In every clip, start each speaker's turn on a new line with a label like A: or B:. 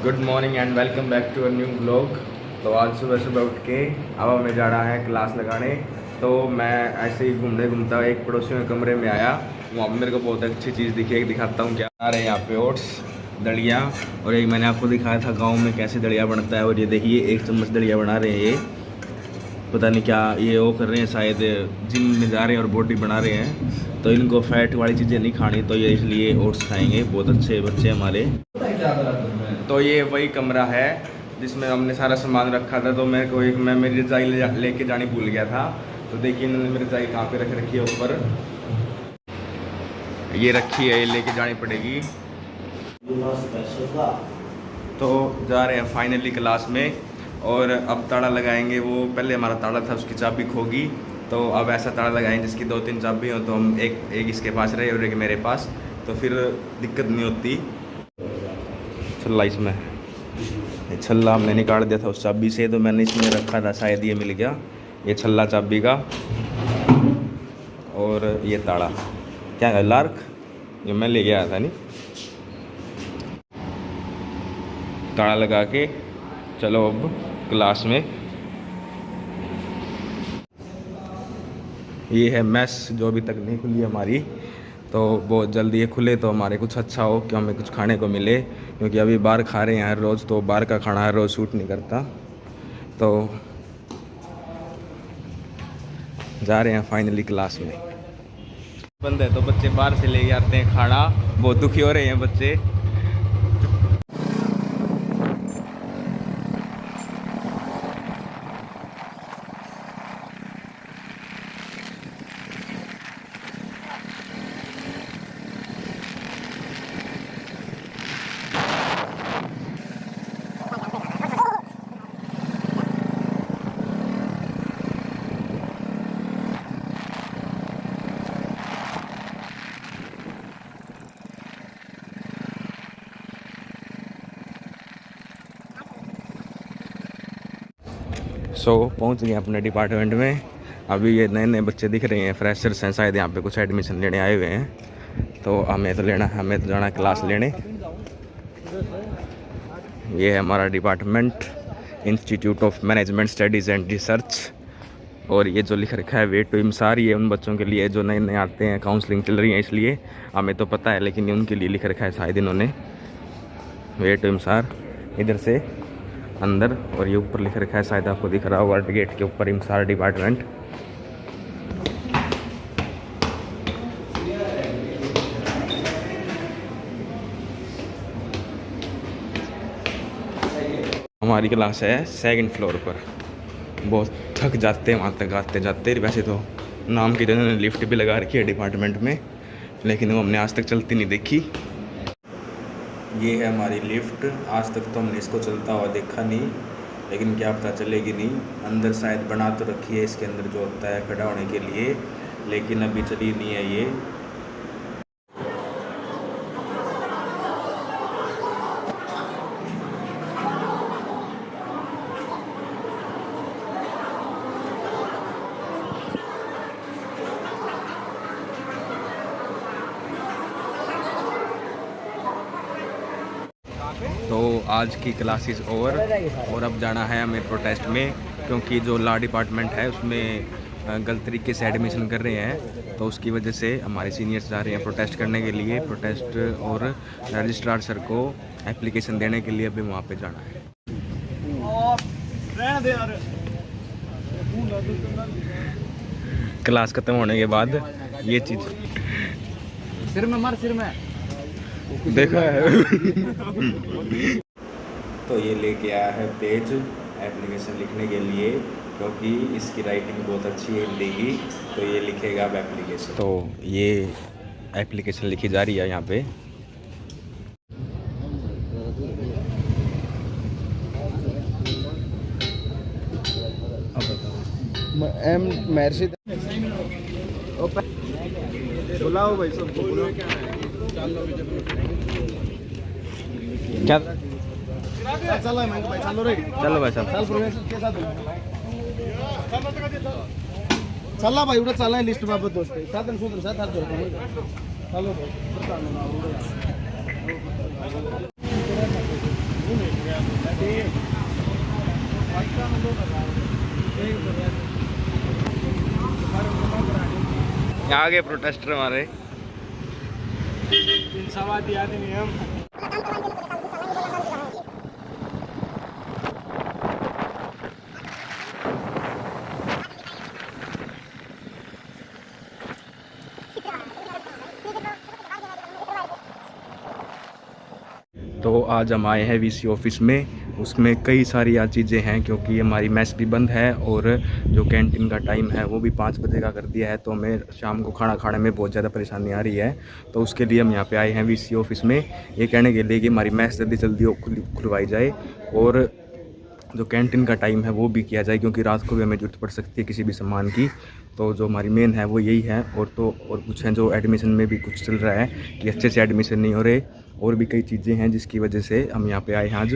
A: Good morning and welcome back to a new blog. तो आज सुबह सुबह उठ के अब हमें जा रहा है क्लास लगाने। तो मैं ऐसे ही घूमने घूमता एक पड़ोसियों के कमरे में आया, वहाँ पर मेरे को बहुत अच्छी चीज़ दिखी। एक दिखाता हूँ क्या आ रहे हैं यहाँ पे ओट्स, दलिया, और एक मैंने आपको दिखाया था गाँव में कैसे दलिया बनता है। और ये देखिए 1 चम्मच दलिया बना रहे हैं। ये पता नहीं क्या ये वो कर रहे हैं, शायद जिम में जा रहे हैं और बॉडी बना रहे हैं। तो इनको फैट वाली चीज़ें नहीं खानी, तो ये इसलिए ओट्स खाएंगे। बहुत अच्छे बच्चे हमारे। तो ये वही कमरा है जिसमें हमने सारा सामान रखा था। तो मेरे को मैं मेरी रजाई लेके जानी भूल गया था। तो देखिए इन्होंने मेरी रजाई कहाँ पे रखी है, ऊपर ये रखी है, ये लेके जानी पड़ेगी। तो जा रहे हैं फाइनली क्लास में, और अब ताला लगाएंगे। वो पहले हमारा ताला था, उसकी चाबी खोगी, तो अब ऐसा ताला लगाएंगे जिसकी 2-3 चाबी हो। तो हम एक इसके पास रहे और एक मेरे पास, तो फिर दिक्कत नहीं होती। छल्ला इसमें, छल्ला हमने निकाल दिया था उस चाबी से, तो मैंने इसमें रखा था, शायद ये मिल गया, ये छल्ला चाबी का। और ये ताला क्या है, लार्क, ये मैं ले गया था। नहीं, ताला लगा के चलो अब क्लास में। ये है मेस जो अभी तक नहीं खुली हमारी, तो बहुत जल्दी ये खुले तो हमारे कुछ अच्छा हो, कि हमें कुछ खाने को मिले, क्योंकि अभी बाहर खा रहे हैं हर रोज़, तो बाहर का खाना हर रोज़ सूट नहीं करता। तो जा रहे हैं फाइनली क्लास में। बंद है तो बच्चे बाहर से ले आते हैं खाना, बहुत दुखी हो रहे हैं बच्चे। पहुंच गए अपने डिपार्टमेंट में। अभी ये नए नए बच्चे दिख रहे हैं, फ्रेशर्स हैं शायद, यहाँ पे कुछ एडमिशन लेने आए हुए हैं। तो हमें तो जाना है क्लास लेने। ये है हमारा department, institute of management studies and research. और ये जो लिख रखा है वे टू इमसार, ये उन बच्चों के लिए जो नए नए आते हैं, काउंसलिंग चल रही है इसलिए। हमें तो पता है, लेकिन उनके लिए लिख रखा है शायद इन्होंने, वे टू इमसार। इधर से अंदर, और ये ऊपर लिख रखा है, शायद आपको दिख रहा होगा गेट के ऊपर, इमसार डिपार्टमेंट। हमारी क्लास है 2nd फ्लोर पर। बहुत थक जाते हैं वहाँ तक आते जाते। वैसे तो नाम की जगह लिफ्ट भी लगा रखी है डिपार्टमेंट में, लेकिन वो हमने आज तक चलती नहीं देखी। ये है हमारी लिफ्ट, आज तक तो हमने इसको चलता हुआ देखा नहीं, लेकिन क्या पता चलेगी नहीं। अंदर शायद बना तो रखी है, इसके अंदर जो होता है खड़ा होने के लिए, लेकिन अभी चली नहीं है ये। तो आज की क्लासेस ओवर, और अब जाना है हमें प्रोटेस्ट में, क्योंकि जो लॉ डिपार्टमेंट है उसमें गलत तरीके से एडमिशन कर रहे हैं। तो उसकी वजह से हमारे सीनियर्स जा रहे हैं प्रोटेस्ट करने के लिए। प्रोटेस्ट और रजिस्ट्रार सर को एप्लीकेशन देने के लिए अभी वहाँ पे जाना है। क्लास ख़त्म होने के बाद ये चीज़ सिर में देखा है। तो ये लेके आया है पेज एप्लीकेशन लिखने के लिए, क्योंकि इसकी राइटिंग बहुत अच्छी है हिंदी की, तो ये लिखेगा अब एप्लीकेशन। तो ये एप्लीकेशन लिखी जा रही है यहाँ पे।
B: बुलाओ भाई सबको, बुलाओ।
A: क्या
B: चलो भाई, चलो रे,
A: चलो भाई साहब,
B: चल प्रोफेसर के साथ चला भाई, उड़ा चला लिस्ट बाबत दोस्त साथ सूत्र साथ हाथ जोड़ो। चलो भाई
A: यहाँ आगे प्रोटेस्टर हमारे
B: इंसावादी आदमी हम।
A: तो आज हम आए हैं वीसी ऑफिस में। उसमें कई सारी आज चीज़ें हैं क्योंकि हमारी मैस भी बंद है और जो कैंटीन का टाइम है वो भी 5 बजे का कर दिया है। तो हमें शाम को खाना खाने में बहुत ज़्यादा परेशानी आ रही है। तो उसके लिए हम यहाँ पे आए हैं वीसी ऑफिस में, ये कहने के लिए कि हमारी मैस जल्दी जल्दी खुलवाई जाए और जो कैंटीन का टाइम है वो भी किया जाए, क्योंकि रात को भी हमें ज़रूरत पड़ सकती है किसी भी सामान की। तो जो हमारी मेन है वो यही है। और कुछ हैं जो एडमिशन में भी कुछ चल रहा है कि अच्छे से एडमिशन नहीं हो रहे, और भी कई चीज़ें हैं जिसकी वजह से हम यहाँ पे आए हैं आज।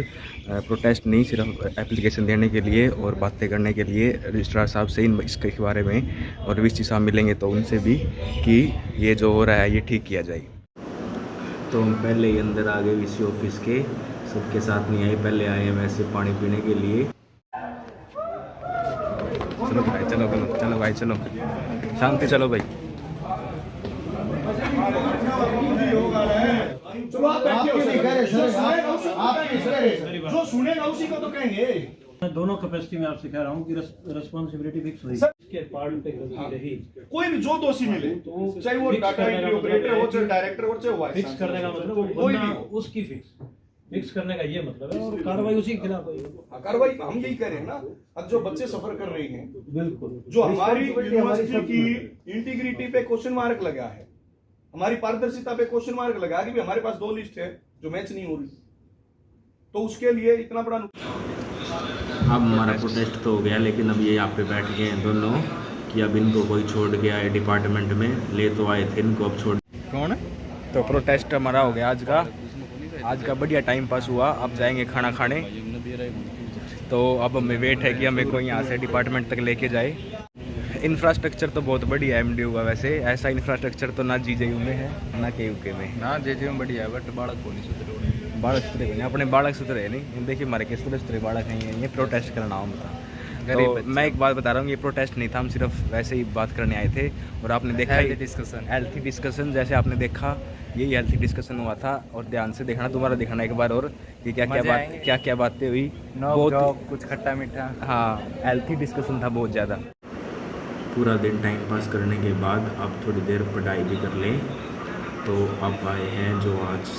A: प्रोटेस्ट नहीं, सिर्फ एप्लीकेशन देने के लिए और बातें करने के लिए रजिस्ट्रार साहब से इसके बारे में, और वीसी साहब मिलेंगे तो उनसे भी कि ये जो हो रहा है ये ठीक किया जाए। तो हम पहले ही अंदर आ गए वीसी ऑफिस के, सबके साथ नहीं आए, पहले आए हैं वैसे पानी पीने के लिए। चलो भाई चलो चलो भाई चलो, शांति चलो भाई।
B: जो सुनेगा उसी को तो कहेंगे।
C: मैं दोनों कैपेसिटी में आपसे कह रहा हूँ कि रिस्पॉन्सिबिलिटी फिक्स हुई इसके पार्ट पे गलती रही,
B: कोई भी जो दोषी मिले,
C: तो
B: चाहे वो डाटा एंट्री ऑपरेटर हो, चाहे डायरेक्टर हो, चाहे वाइस
C: फिक्स करने का मतलब वो
B: कोई
C: बंदा
B: भी हो।
C: उसकी फिक्स करने का ये मतलब है, और कार्रवाई उसी के खिलाफ होगी।
B: कार्रवाई हम यही कह रहे हैं ना। अब जो बच्चे सफर कर रहे हैं,
C: बिल्कुल
B: जो हमारी यूनिवर्सिटी की इंटीग्रिटी पे क्वेश्चन मार्क लगा है, हमारी पारदर्शिता पे क्वेश्चन मार्क लगा कि हमारे पास 2 लिस्ट है जो मैच नहीं हो रही, तो उसके लिए इतना बड़ा।
A: अब हमारा प्रोटेस्ट तो हो गया, लेकिन अब ये यहाँ पे बैठ गए हैं दोनों कि अब इनको कोई छोड़ गया है डिपार्टमेंट में, ले तो आए थे इनको अब छोड़। कौन है? तो प्रोटेस्ट हमारा हो गया आज का बढ़िया टाइम पास हुआ। अब जाएंगे खाना खाने। तो अब हमें वेट है कि हमें कोई यहाँ से डिपार्टमेंट तक लेके जाए। इंफ्रास्ट्रक्चर तो बहुत बढ़िया है एमडीयू का, वैसे ऐसा इंफ्रास्ट्रक्चर तो ना जीजेयू में है ना केयूके में। ना जेजेयू में बढ़िया है, बट बालक को नहीं सुधरे, बालक सुधरे नहीं, अपने बालक सुधरे नहीं। देखिए हमारे किस तरह सुधरे बालक हैं, ये प्रोटेस्ट करना हम था। तो मैं एक बात बता रहा हूँ, ये प्रोटेस्ट नहीं था, हम सिर्फ वैसे ही बात करने आए थे। और आपने देखा हेल्थी डिस्कशन जैसे आपने देखा, यही हेल्थी डिस्कशन हुआ था। और ध्यान से देखना, दोबारा देखना एक बार और कि क्या बातें हुई। बहुत कुछ खट्टा मीठा, हाँ हेल्थी डिस्कशन था बहुत ज़्यादा। पूरा दिन टाइम पास करने के बाद अब थोड़ी देर पढ़ाई भी कर लें। तो अब आए हैं जो आज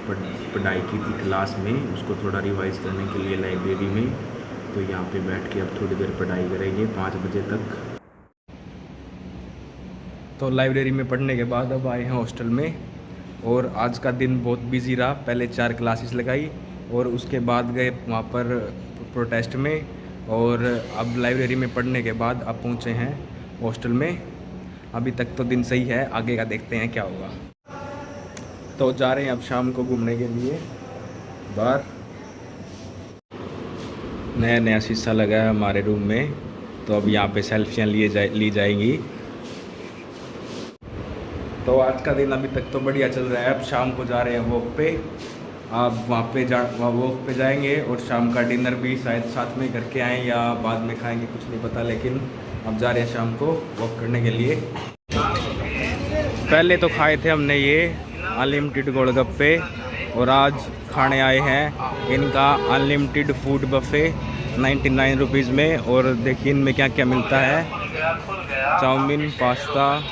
A: पढ़ाई की थी क्लास में, उसको थोड़ा रिवाइज करने के लिए लाइब्रेरी में। तो यहाँ पे बैठ के अब थोड़ी देर पढ़ाई करेंगे 5 बजे तक। तो लाइब्रेरी में पढ़ने के बाद अब आए हैं हॉस्टल में, और आज का दिन बहुत बिजी रहा। पहले 4 क्लासेस लगाई और उसके बाद गए वहाँ पर प्रोटेस्ट में, और अब लाइब्रेरी में पढ़ने के बाद अब पहुँचे हैं हॉस्टल में। अभी तक तो दिन सही है, आगे का देखते हैं क्या होगा। तो जा रहे हैं अब शाम को घूमने के लिए बाहर। नया शीशा लगा है हमारे रूम में, तो अब यहाँ पे सेल्फियाँ ली जाएंगी। तो आज का दिन अभी तक तो बढ़िया चल रहा है। अब शाम को जा रहे हैं वॉक पे। आप वहाँ वॉक पे जाएंगे और शाम का डिनर भी शायद साथ में करके आएँ या बाद में खाएंगे, कुछ नहीं पता। लेकिन अब जा रहे हैं शाम को वॉक करने के लिए। पहले तो खाए थे हमने ये अनलिमिटेड गोलगप्पे, और आज खाने आए हैं इनका अनलिमिटेड फूड बफे 99 रुपीज़ में। और देखिए इनमें क्या क्या मिलता है, चाउमीन, पास्ता,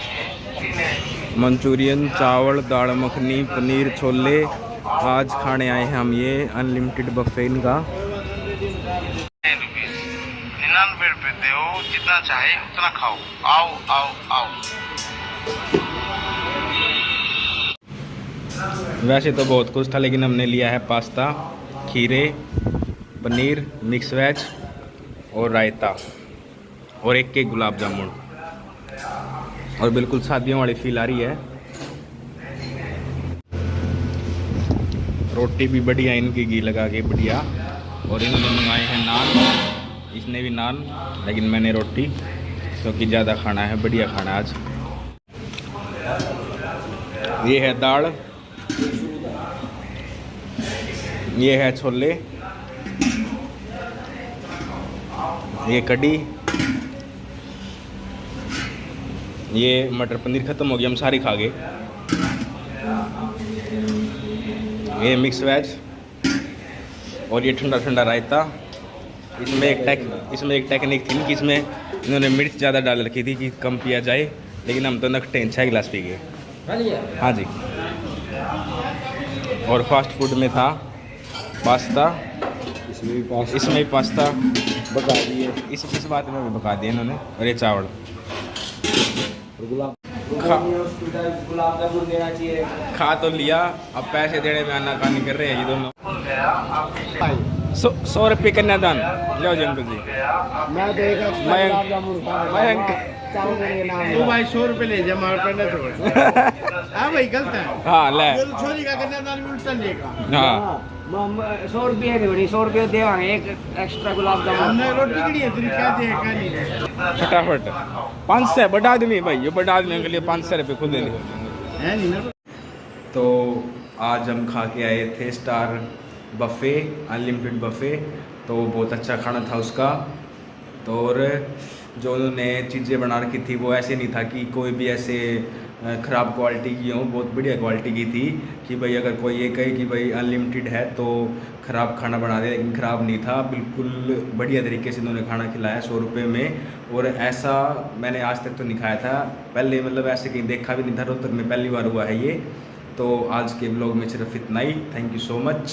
A: मंचूरियन, चावल, दाल मखनी, पनीर, छोले। आज खाने आए हैं हम ये अनलिमिटेड बफे इनका।
D: 99 रुपये दो, जितना चाहे उतना खाओ। आओ आओ आओ।
A: वैसे तो बहुत कुछ था, लेकिन हमने लिया है पास्ता, खीरे, पनीर, मिक्स वेज और रायता, और एक केक गुलाब जामुन। और बिल्कुल शादियों वाली फील आ रही है। रोटी भी बढ़िया इनकी, घी लगा के बढ़िया। और इन्होंने मंगाए हैं नान, इसने भी नान, लेकिन मैंने रोटी, क्योंकि ज़्यादा खाना है, बढ़िया खाना आज। ये है दाल, ये है छोले, ये कड़ी, ये मटर पनीर ख़त्म हो गया, हम सारी खा गए। ये मिक्स वेज और ये ठंडा ठंडा रायता। इसमें एक टेक्निक थी कि इसमें इन्होंने मिर्च ज़्यादा डाल रखी थी कि कम पिया जाए, लेकिन हम तो नकटे 6 गिलास पी गए। हाँ जी। और फास्ट फूड में था पास्ता, इसमें भी पास्ता बता दिए, इस बात में भी बता दिए इन्होंने। और ये चावल खा तो लिया, अब पैसे देने में आनाकानी कर रहे हैं ये दोनों। 100 रुपये कन्यादान लो जी अंकल जी।
E: तू भाई 100 रुपये ले जा, मार करना छोड़। हाँ भाई गलत है।
A: हाँ ले
E: छोरी का कन्यादान भी उल्टा लेगा।
A: हाँ
F: 100 रुपये नहीं बड़ी, 100 रुपये देवांगे, एक एक्स्ट्रा गुलाब जामुन।
E: हमने रोटी की है, तेरी क्या दे का नहीं
A: फटाफट 500 बड़ा आदमी भाई, ये बड़ा आदमी के लिए 500 रुपये खुद देने।
E: है नहीं ना।
A: तो आज हम खा के आए थे स्टार बफ़े, अनलिमिटेड बफ़े। तो बहुत अच्छा खाना था उसका। तो और जो उन्होंने चीज़ें बना रखी थी वो ऐसे नहीं था कि कोई भी ऐसे ख़राब क्वालिटी की हो, बहुत बढ़िया क्वालिटी की थी कि भाई अगर कोई ये कहे कि भाई अनलिमिटेड है तो ख़राब खाना बना दे, लेकिन ख़राब नहीं था, बिल्कुल बढ़िया तरीके से इन्होंने खाना खिलाया 100 रुपये में। और ऐसा मैंने आज तक तो नहीं खाया था पहले, मतलब ऐसे कहीं देखा भी नहीं था, रोहतक में पहली बार हुआ है ये। तो आज के ब्लॉग में सिर्फ इतना ही। Thank you so much.